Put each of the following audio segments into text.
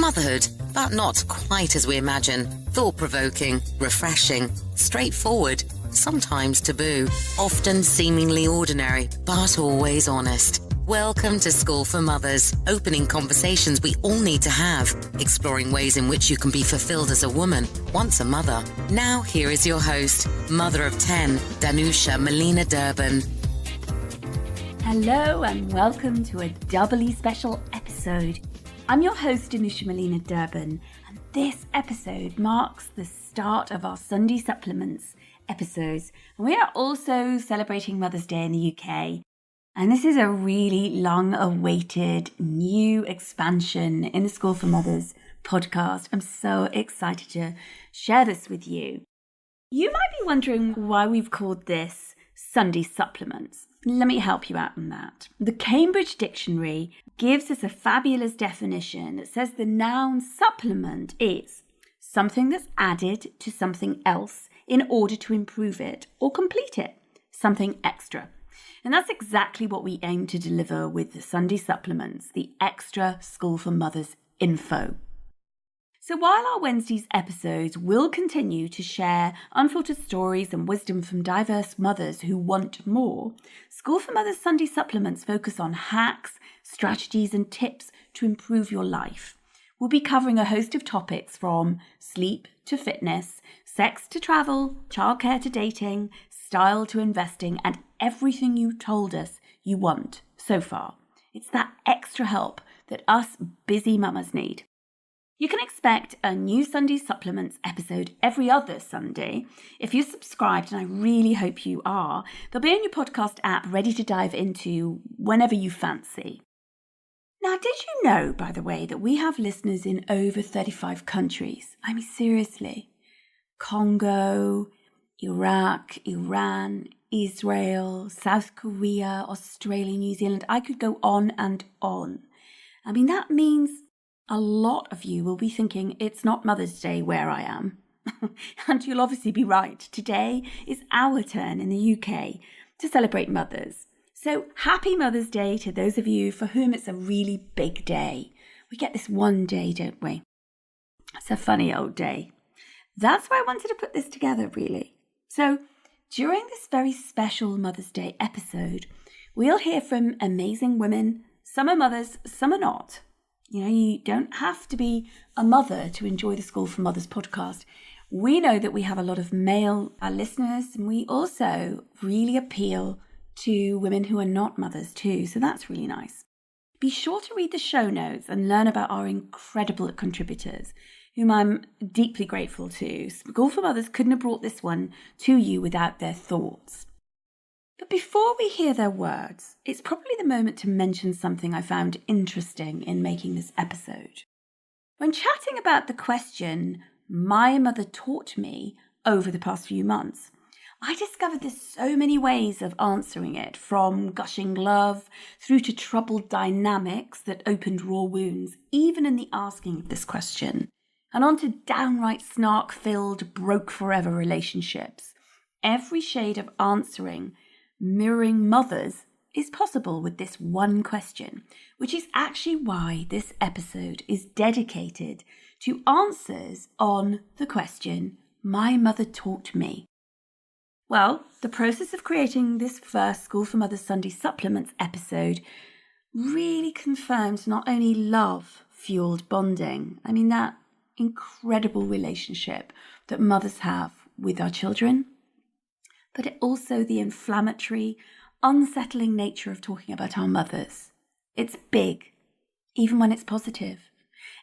Motherhood, but not quite as we imagine. Thought-provoking, refreshing, straightforward, sometimes taboo, often seemingly ordinary, but always honest. Welcome to School for Mothers, opening conversations we all need to have, exploring ways in which you can be fulfilled as a woman, once a mother. Now here is your host, mother of 10, Danusha Melina Durban. Hello and welcome to a doubly special episode. I'm your host, Danusha Melina Durban, and this episode marks the start of our Sunday Supplements episodes. And we are also celebrating Mother's Day in the UK. And this is a really long-awaited new expansion in the School for Mothers podcast. I'm so excited to share this with you. You might be wondering why we've called this Sunday Supplements. Let me help you out on that. The Cambridge Dictionary gives us a fabulous definition that says the noun supplement is something that's added to something else in order to improve it or complete it, something extra. And that's exactly what we aim to deliver with the Sunday Supplements, the extra School for Mothers info. So while our Wednesday's episodes will continue to share unfiltered stories and wisdom from diverse mothers who want more, School for Mothers Sunday Supplements focus on hacks, strategies and tips to improve your life. We'll be covering a host of topics from sleep to fitness, sex to travel, childcare to dating, style to investing, and everything you told us you want so far. It's that extra help that us busy mamas need. You can expect a new Sunday Supplements episode every other Sunday. If you're subscribed, and I really hope you are, they'll be on your podcast app ready to dive into whenever you fancy. Now, did you know, by the way, that we have listeners in over 35 countries? I mean, seriously. Congo, Iraq, Iran, Israel, South Korea, Australia, New Zealand. I could go on and on. I mean, that means a lot of you will be thinking it's not Mother's Day where I am. And you'll obviously be right. Today is our turn in the UK to celebrate mothers. So happy Mother's Day to those of you for whom it's a really big day. We get this one day, don't we? It's a funny old day. That's why I wanted to put this together, really. So during this very special Mother's Day episode, we'll hear from amazing women. Some are mothers, some are not. You know, you don't have to be a mother to enjoy the School for Mothers podcast. We know that we have a lot of male listeners, and we also really appeal to women who are not mothers too. So that's really nice. Be sure to read the show notes and learn about our incredible contributors, whom I'm deeply grateful to. School for Mothers couldn't have brought this one to you without their thoughts. But before we hear their words, it's probably the moment to mention something I found interesting in making this episode. When chatting about the question my mother taught me over the past few months, I discovered there's so many ways of answering it, from gushing love through to troubled dynamics that opened raw wounds, even in the asking of this question, and on to downright snark-filled, broke forever relationships. Every shade of answering mirroring mothers is possible with this one question, which is actually why this episode is dedicated to answers on the question, my mother taught me. Well, the process of creating this first School for Mothers Sunday Supplements episode really confirms not only love-fueled bonding, I mean that incredible relationship that mothers have with our children, but also the inflammatory, unsettling nature of talking about our mothers. It's big, even when it's positive.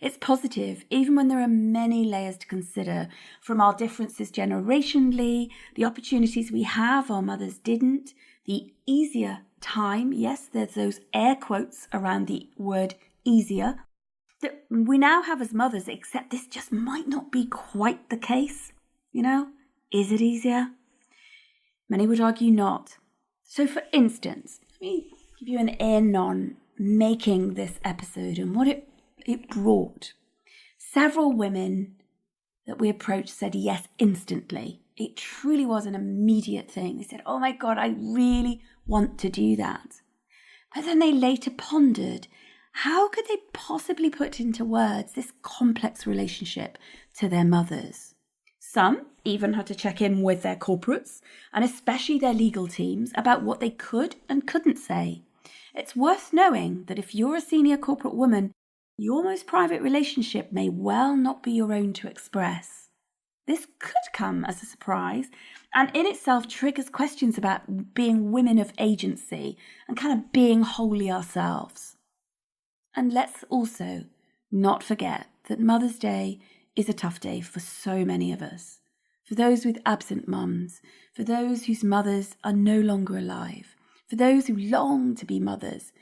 It's positive, even when there are many layers to consider, from our differences generationally, the opportunities we have our mothers didn't, the easier time, yes, there's those air quotes around the word easier, that we now have as mothers, except this just might not be quite the case. You know, is it easier? Many would argue not. So for instance, let me give you an in on making this episode and what it brought. Several women that we approached said yes instantly. It truly was an immediate thing. They said, oh my God, I really want to do that. But then they later pondered How could they possibly put into words this complex relationship to their mothers? Some even had to check in with their corporates, and especially their legal teams, about what they could and couldn't say. It's worth knowing that if you're a senior corporate woman, your most private relationship may well not be your own to express. This could come as a surprise, and in itself triggers questions about being women of agency and kind of being wholly ourselves. And let's also not forget that Mother's Day is a tough day for so many of us. For those with absent mums, for those whose mothers are no longer alive, for those who long to be mothers,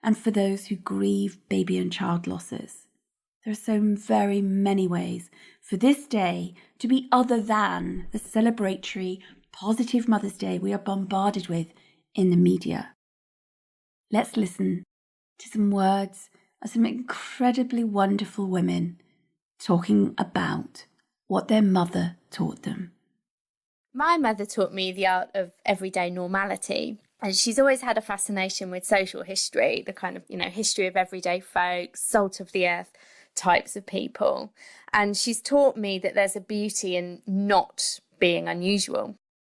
and for those who grieve baby and child losses. There are so very many ways for this day to be other than the celebratory, positive Mother's Day we are bombarded with in the media. Let's listen to some words of some incredibly wonderful women talking about what their mother taught them. My mother taught me the art of everyday normality. And she's always had a fascination with social history, the kind of, history of everyday folks, salt of the earth types of people. And she's taught me that there's a beauty in not being unusual.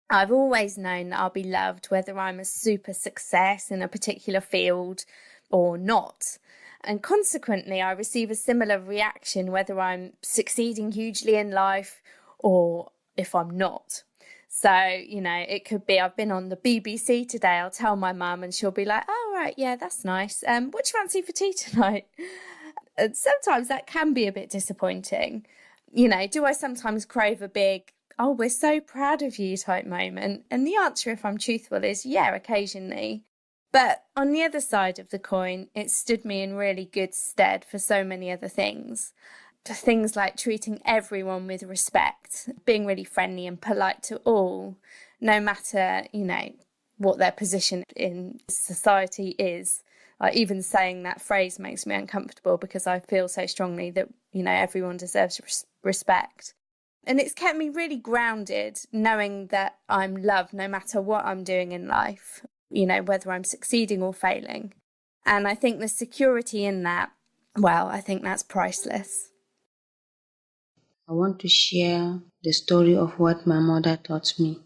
I've always known that I'll be loved whether I'm a super success in a particular field or not. And consequently, I receive a similar reaction whether I'm succeeding hugely in life or if I'm not. So, it could be I've been on the BBC today. I'll tell my mum and she'll be like, oh, right, yeah, that's nice. What do you fancy for tea tonight? And sometimes that can be a bit disappointing. Do I sometimes crave a big, oh, we're so proud of you type moment? And the answer, if I'm truthful, is yeah, occasionally. But on the other side of the coin, it stood me in really good stead for so many other things. Things like treating everyone with respect, being really friendly and polite to all, no matter, what their position in society is. Even saying that phrase makes me uncomfortable because I feel so strongly that, everyone deserves respect. And it's kept me really grounded, knowing that I'm loved no matter what I'm doing in life, whether I'm succeeding or failing. And I think the security in that, I think that's priceless. I want to share the story of what my mother taught me.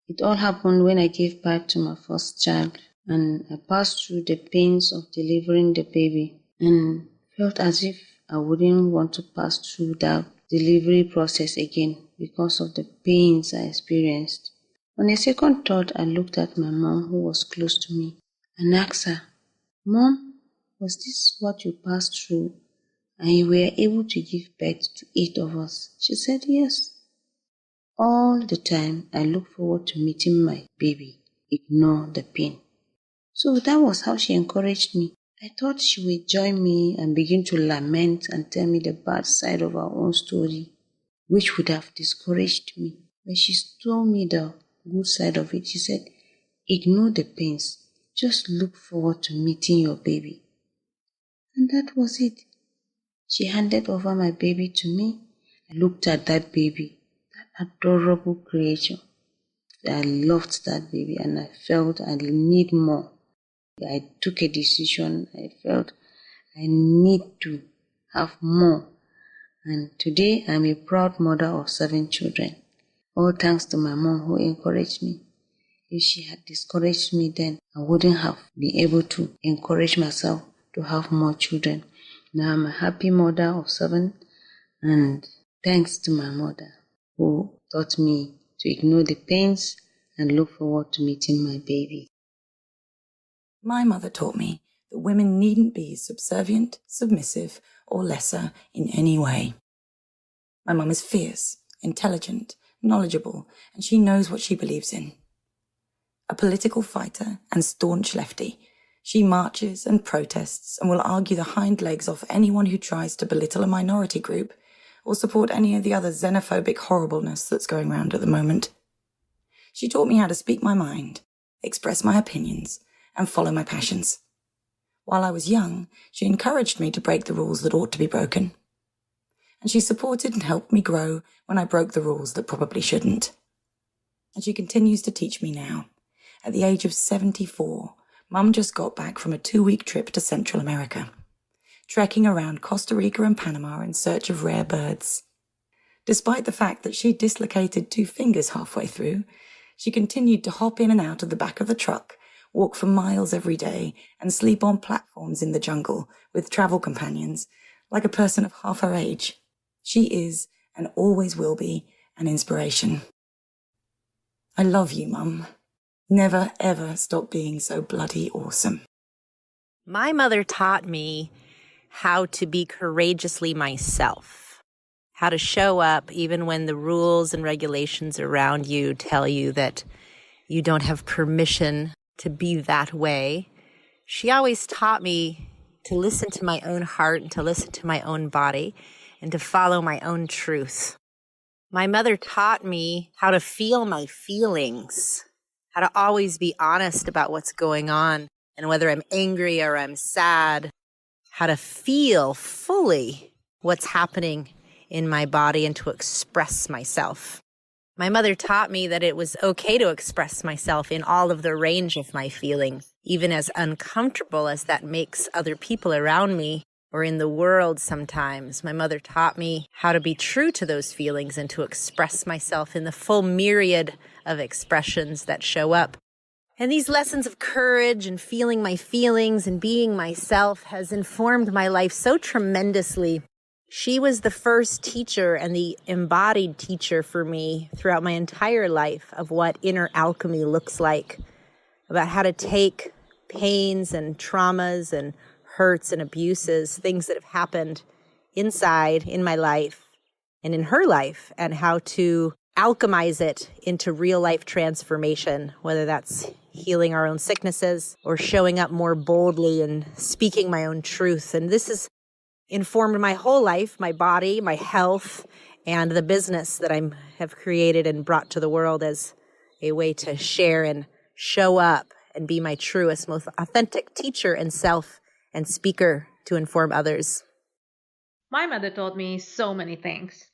It all happened when I gave birth to my first child, and I passed through the pains of delivering the baby and felt as if I wouldn't want to pass through that delivery process again because of the pains I experienced. On a second thought, I looked at my mom, who was close to me, and asked her, Mom, was this what you passed through? And you were able to give birth to 8 of us? She said, yes. All the time, I look forward to meeting my baby. Ignore the pain. So that was how she encouraged me. I thought she would join me and begin to lament and tell me the bad side of her own story, which would have discouraged me. But she told me the good side of it. She said, ignore the pains. Just look forward to meeting your baby. And that was it. She handed over my baby to me. I looked at that baby, that adorable creature. I loved that baby and I felt I need more. I took a decision. I felt I need to have more. And today I'm a proud mother of 7 children. All thanks to my mom, who encouraged me. If she had discouraged me then, I wouldn't have been able to encourage myself to have more children. Now I'm a happy mother of 7, and thanks to my mother, who taught me to ignore the pains and look forward to meeting my baby. My mother taught me that women needn't be subservient, submissive, or lesser in any way. My mum is fierce, intelligent, knowledgeable, and she knows what she believes in. A political fighter and staunch lefty, she marches and protests and will argue the hind legs off anyone who tries to belittle a minority group or support any of the other xenophobic horribleness that's going round at the moment. She taught me how to speak my mind, express my opinions, and follow my passions. While I was young, she encouraged me to break the rules that ought to be broken. And she supported and helped me grow when I broke the rules that probably shouldn't. And she continues to teach me now. At the age of 74, Mum just got back from a 2-week trip to Central America, trekking around Costa Rica and Panama in search of rare birds. Despite the fact that she dislocated 2 fingers halfway through, she continued to hop in and out of the back of the truck, walk for miles every day, and sleep on platforms in the jungle with travel companions, like a person of half her age. She is, and always will be, an inspiration. I love you, Mum. Never, ever stop being so bloody awesome. My mother taught me how to be courageously myself, how to show up even when the rules and regulations around you tell you that you don't have permission to be that way. She always taught me to listen to my own heart and to listen to my own body and to follow my own truth. My mother taught me how to feel my feelings, how to always be honest about what's going on and whether I'm angry or I'm sad, how to feel fully what's happening in my body and to express myself. My mother taught me that it was okay to express myself in all of the range of my feelings, even as uncomfortable as that makes other people around me or in the world sometimes. My mother taught me how to be true to those feelings and to express myself in the full myriad of expressions that show up. And these lessons of courage and feeling my feelings and being myself has informed my life so tremendously. She was the first teacher and the embodied teacher for me throughout my entire life of what inner alchemy looks like, about how to take pains and traumas and hurts and abuses, things that have happened inside in my life and in her life, and how to alchemize it into real life transformation, whether that's healing our own sicknesses or showing up more boldly and speaking my own truth. And this has informed my whole life, my body, my health, and the business that I have created and brought to the world as a way to share and show up and be my truest, most authentic teacher and self and speaker to inform others. My mother taught me so many things,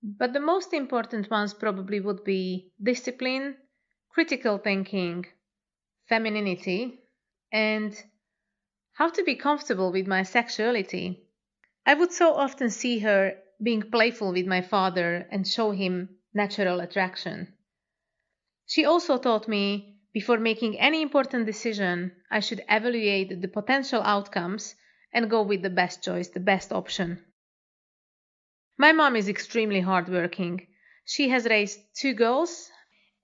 but the most important ones probably would be discipline, critical thinking, femininity, and how to be comfortable with my sexuality. I would so often see her being playful with my father and show him natural attraction. She also taught me before making any important decision, I should evaluate the potential outcomes and go with the best choice, the best option. My mom is extremely hardworking. She has raised 2 girls,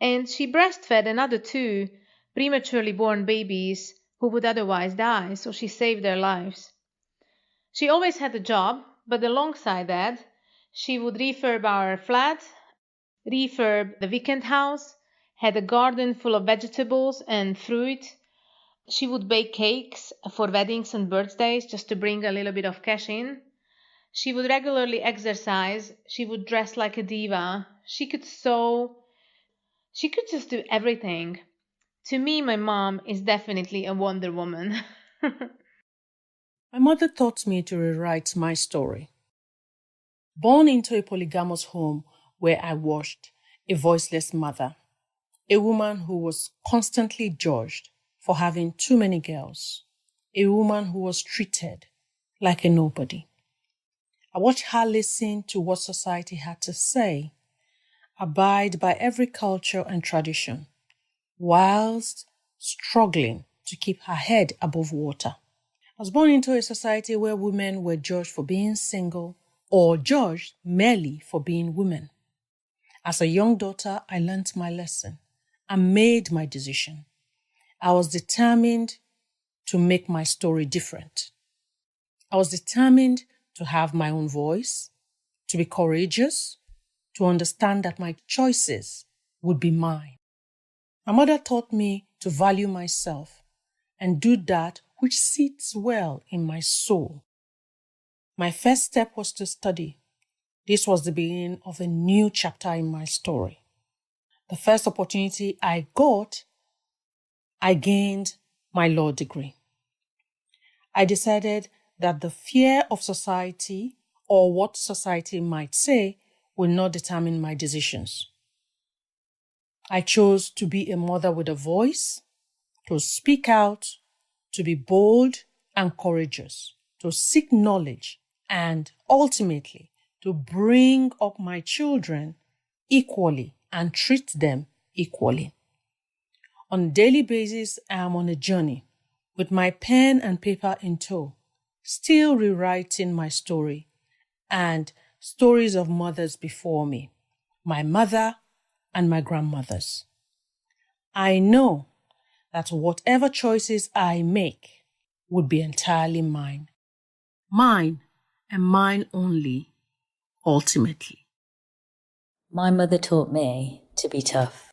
and she breastfed another 2 prematurely born babies who would otherwise die, so she saved their lives. She always had a job, but alongside that, she would refurb our flat, refurb the weekend house, had a garden full of vegetables and fruit. She would bake cakes for weddings and birthdays just to bring a little bit of cash in. She would regularly exercise. She would dress like a diva. She could sew. She could just do everything. To me, my mom is definitely a Wonder Woman. My mother taught me to rewrite my story. Born into a polygamous home where I watched a voiceless mother, a woman who was constantly judged for having too many girls, a woman who was treated like a nobody. I watched her listen to what society had to say, abide by every culture and tradition, whilst struggling to keep her head above water. I was born into a society where women were judged for being single or judged merely for being women. As a young daughter, I learnt my lesson and made my decision. I was determined to make my story different. I was determined to have my own voice, to be courageous, to understand that my choices would be mine. My mother taught me to value myself and do that which sits well in my soul. My first step was to study. This was the beginning of a new chapter in my story. The first opportunity I got, I gained my law degree. I decided that the fear of society or what society might say will not determine my decisions. I chose to be a mother with a voice, to speak out, to be bold and courageous, to seek knowledge, and ultimately to bring up my children equally and treat them equally. On a daily basis, I am on a journey with my pen and paper in tow, still rewriting my story and stories of mothers before me, my mother and my grandmothers. I know that whatever choices I make would be entirely mine. Mine and mine only, ultimately. My mother taught me to be tough.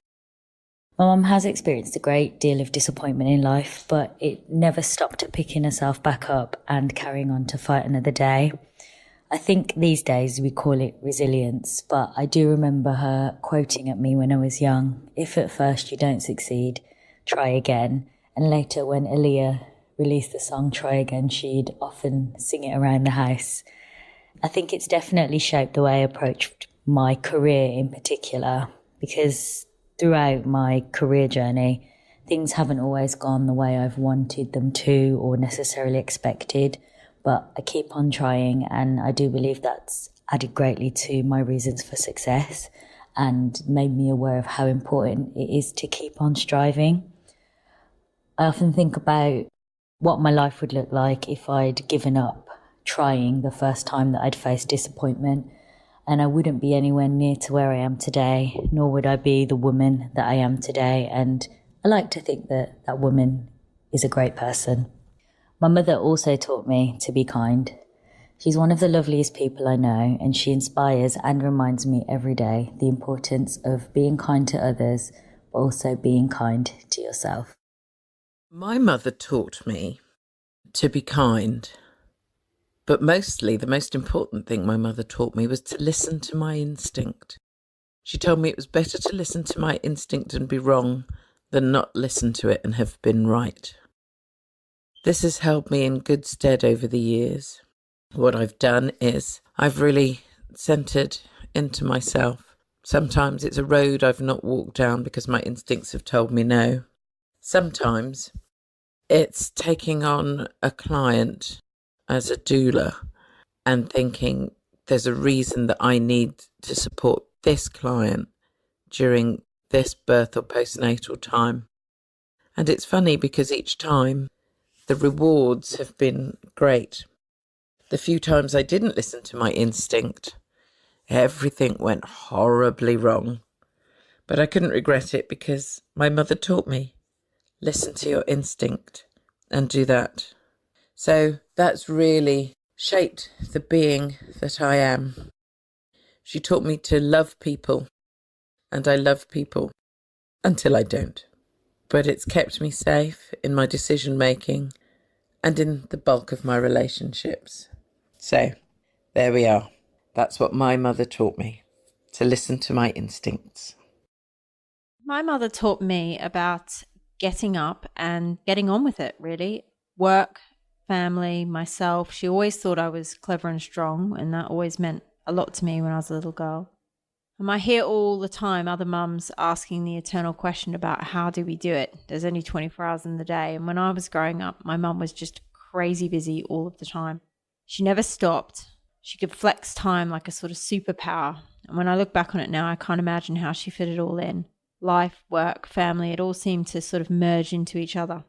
My mum has experienced a great deal of disappointment in life, but it never stopped her picking herself back up and carrying on to fight another day. I think these days we call it resilience, but I do remember her quoting at me when I was young, "If at first you don't succeed, try again." And later when Aaliyah released the song Try Again, she'd often sing it around the house. I think it's definitely shaped the way I approached my career in particular, because throughout my career journey, things haven't always gone the way I've wanted them to or necessarily expected, but I keep on trying, and I do believe that's added greatly to my reasons for success and made me aware of how important it is to keep on striving. I often think about what my life would look like if I'd given up trying the first time that I'd faced disappointment, and I wouldn't be anywhere near to where I am today, nor would I be the woman that I am today, and I like to think that that woman is a great person. My mother also taught me to be kind. She's one of the loveliest people I know, and she inspires and reminds me every day the importance of being kind to others, but also being kind to yourself. My mother taught me to be kind, but mostly the most important thing my mother taught me was to listen to my instinct. She told me it was better to listen to my instinct and be wrong than not listen to it and have been right. This has held me in good stead over the years. What I've done is I've really centred into myself. Sometimes it's a road I've not walked down because my instincts have told me no. Sometimes it's taking on a client as a doula and thinking there's a reason that I need to support this client during this birth or postnatal time. And it's funny because each time the rewards have been great. The few times I didn't listen to my instinct, everything went horribly wrong. But I couldn't regret it because my mother taught me, listen to your instinct and do that. So that's really shaped the being that I am. She taught me to love people, and I love people until I don't. But it's kept me safe in my decision making and in the bulk of my relationships. So there we are. That's what my mother taught me, to listen to my instincts. My mother taught me about getting up and getting on with it, really. Work, family, myself. She always thought I was clever and strong, and that always meant a lot to me when I was a little girl. And I hear all the time other mums asking the eternal question about how do we do it? There's only 24 hours in the day. And when I was growing up, my mum was just crazy busy all of the time. She never stopped. She could flex time like a sort of superpower. And when I look back on it now, I can't imagine how she fit it all in. Life, work, family, it all seemed to sort of merge into each other.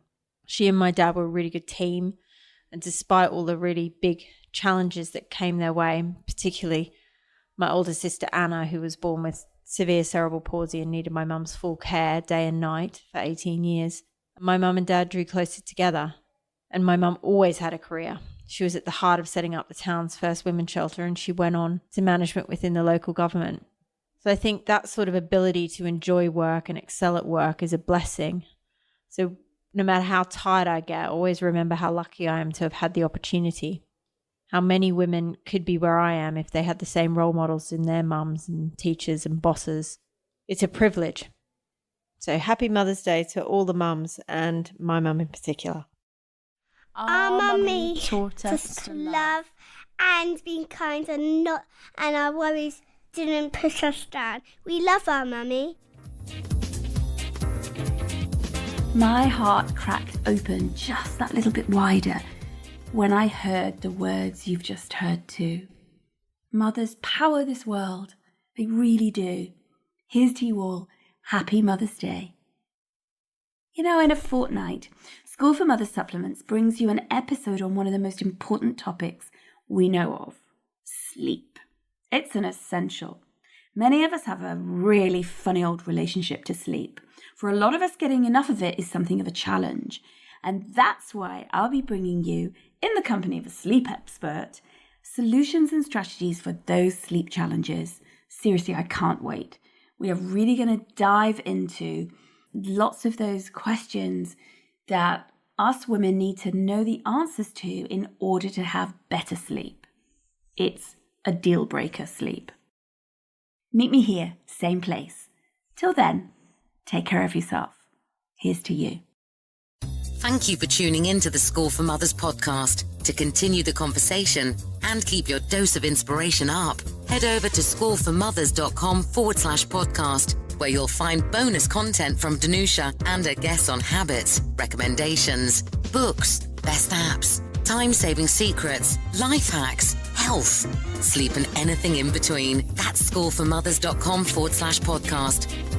She and my dad were a really good team. And despite all the really big challenges that came their way, particularly my older sister Anna, who was born with severe cerebral palsy and needed my mum's full care day and night for 18 years. My mum and dad drew closer together, and my mum always had a career. She was at the heart of setting up the town's first women's shelter, and she went on to management within the local government. So I think that sort of ability to enjoy work and excel at work is a blessing. So no matter how tired I get, I always remember how lucky I am to have had the opportunity. How many women could be where I am if they had the same role models in their mums and teachers and bosses. It's a privilege. So happy Mother's Day to all the mums and my mum in particular. Our mummy taught us to love and be kind and our worries didn't push us down. We love our mummy. My heart cracked open just that little bit wider when I heard the words you've just heard too. Mothers power this world. They really do. Here's to you all. Happy Mother's Day. You know, in a fortnight, School for Mothers Supplements brings you an episode on one of the most important topics we know of: sleep. It's an essential. Many of us have a really funny old relationship to sleep. For a lot of us, getting enough of it is something of a challenge. And that's why I'll be bringing you, in the company of a sleep expert, solutions and strategies for those sleep challenges. Seriously, I can't wait. We are really going to dive into lots of those questions that us women need to know the answers to in order to have better sleep. It's a deal breaker, sleep. Meet me here, same place. Till then, take care of yourself. Here's to you. Thank you for tuning in to the School for Mothers podcast. To continue the conversation and keep your dose of inspiration up, head over to schoolformothers.com/podcast, where you'll find bonus content from Danusha and a guest on habits, recommendations, books, best apps, time-saving secrets, life hacks, health, sleep and anything in between. That's schoolformothers.com/podcast.